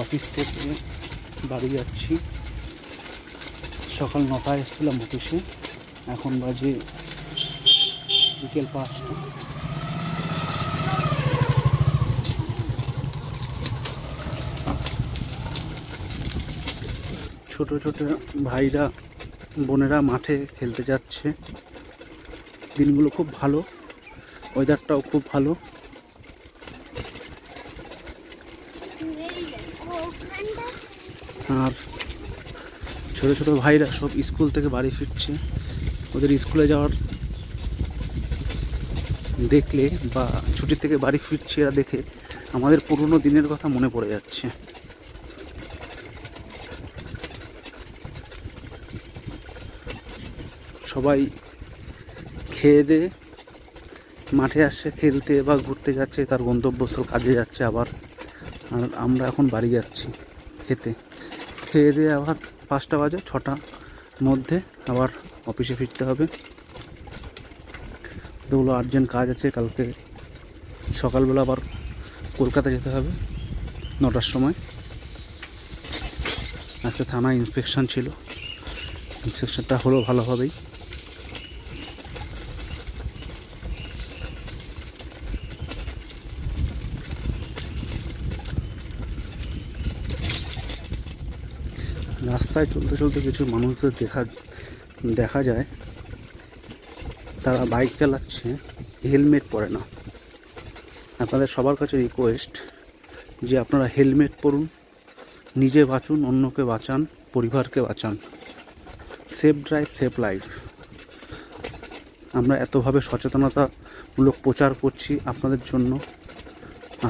Office থেকে বাড়ি যাচ্ছি। সকাল 9টায় এসেছিলাম অফিসে, এখন বাজে বিকেল 5টা। ছোট ছোট ভাইরা বোনেরা মাঠে খেলতে যাচ্ছে। দিনগুলো খুব ভালো, ওয়েদারটাও খুব ভালো। আর ছোট ছোট ভাইরা সব স্কুল থেকে বাড়ি ফিরছে। ওদের স্কুলে যাওয়ার দেখলে বা ছুটি থেকে বাড়ি ফিরছে এরা দেখে আমাদের পুরনো দিনের কথা মনে পড়ে যাচ্ছে। সবাই খেয়ে দিয়ে মাঠে আসছে খেলতে বা ঘুরতে যাচ্ছে, তার গন্তব্যস্থল কাজে যাচ্ছে আবার। আর আমরা এখন বাড়ি যাচ্ছি খেয়ে দিয়ে আবার 5টা বাজে, 6টার মধ্যে আবার অফিসে ফিরতে হবে। এতগুলো আর্জেন্ট কাজ আছে। কালকে সকালবেলা আবার কলকাতা যেতে হবে 9টার সময়। আজকে থানায় ইন্সপেকশন ছিল, ইন্সপেকশনটা হলো ভালোভাবেই। রাস্তায় চলতে চলতে কিছু মানুষদের দেখা যায়, তারা বাইক চালাচ্ছে, হেলমেট পরে না। আপনাদের সবার কাছে রিকোয়েস্ট যে আপনারা হেলমেট পরুন, নিজে বাঁচুন, অন্যকে বাঁচান, পরিবারকে বাঁচান। Safe drive, safe life. আমরা এতভাবে সচেতনতামূলক প্রচার করছি আপনাদের জন্য।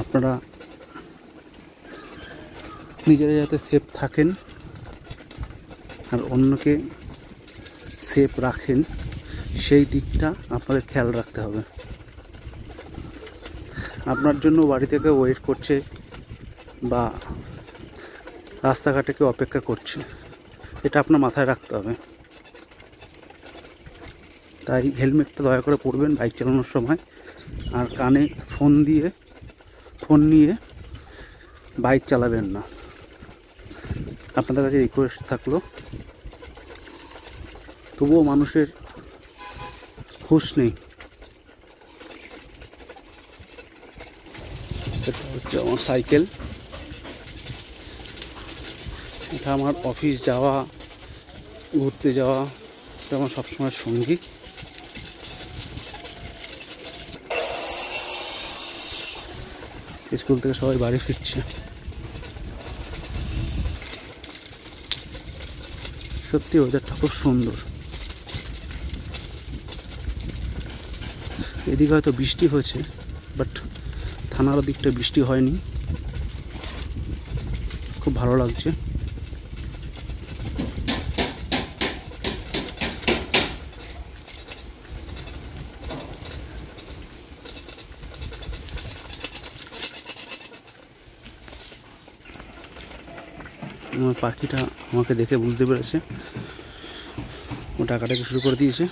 আপনারা নিজেরা যাতে সেফ থাকেন আর অন্যকে সেফ রাখেন, সেই দিকটা আপনাদের খেয়াল রাখতে হবে। আপনার জন্য বাড়ি থেকে ওয়েট করছে বা রাস্তাঘাটে কেউ অপেক্ষা করছে, এটা আপনার মাথায় রাখতে হবে। তাই হেলমেটটা দয়া করে পরবেন বাইক চালানোর সময়। আর কানে ফোন নিয়ে বাইক চালাবেন না। আপনাদের কাছে রিকোয়েস্ট থাকলো। তবুও মানুষের হুঁশ নেই। এটা হচ্ছে আমার সাইকেল, এটা আমার অফিস যাওয়া, ঘুরতে যাওয়া, এটা আমার সবসময় সঙ্গী। স্কুল থেকে সবাই বাড়ি ফিরছে। সত্যি ওয়েদারটা খুব সুন্দর। এদিকে হয়তো বৃষ্টি হয়েছে, বাট থানার দিকটা বৃষ্টি হয়নি। খুব ভালো লাগছে। আমার পাখিটা আমাকে দেখে বুঝতে পেরেছে, ও ডাকাটাকে শুরু করে দিয়েছে।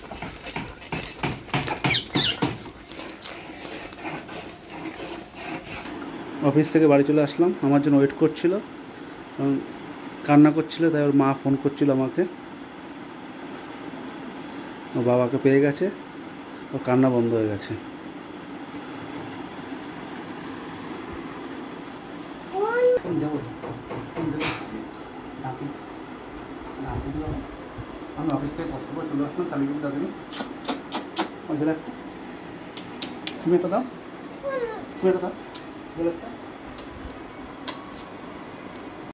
অফিস থেকে বাড়ি চলে আসলাম, আমার জন্য ওয়েট করছিল, কান্না করছিল, তাই ওর মা ফোন করছিল আমাকে। ও বাবাকে পেয়ে গেছে, ও কান্না বন্ধ হয়ে গেছে। আমি অফিস থেকে কষ্ট করে চলে আসলাম, চালিয়ে দিন দাদা। তুমি এটা দাও, তুমি এটা দাও,